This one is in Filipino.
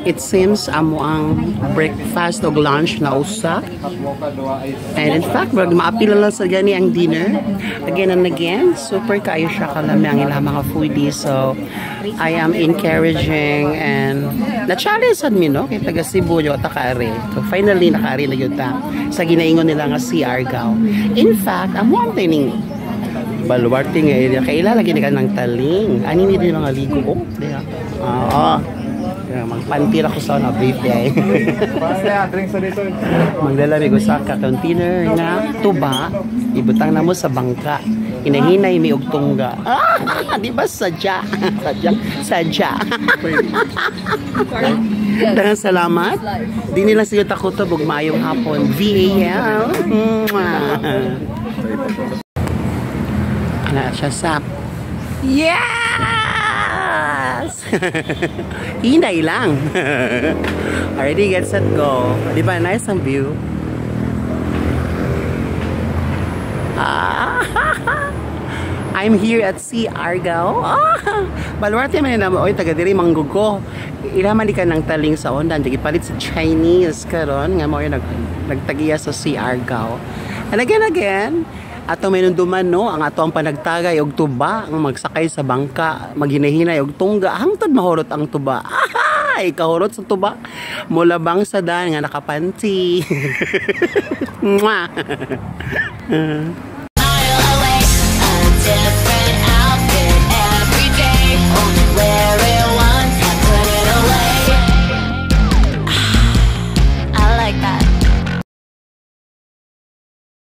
It seems amo ang breakfast o lunch na usa. And in fact, maapila lang sa gani ang dinner. Again and again, super kayo siya kalami ang ilang mga foodies. So, I am encouraging and na-challenge sad mi, no? Kaya taga Cebu yung takari. So, finally, nakari na yun ta sa ginaingon nila nga si Argao. In fact, amo ang tining baluarte nga area. Kaila lagi na ka ng taling. Ani nito yung mga ligo. Oh, diya. Oo. Magpantir ako sa na brief day. Maglalamig ko sa container nga tuba. Ibutang na mo sa bangka. Hinahinay may ugtungga. Ah, di ba sadya? Sadya. Daghang salamat. Di nila siguro takot to bug maayong hapon. VAL. Ana siya sap. Yes! Hinay lang. Already get set go. Di ba nice ang view? I'm here at Sea Argao. Baluarte man na oy taga diri manggugo. Ilaman di ka ng taling sa ondan di palit sa Chinese karon nga mo nagtagiya sa Sea Argao. And again, ato may nunduman no, ang ato ang panagtagay og tuba, ang magsakay sa bangka, maghinahinay og tungga, hangtod mahurot ang tuba. Ay, kahurot sa tuba. Mulabang sa dan nga nakapanti. Mwah.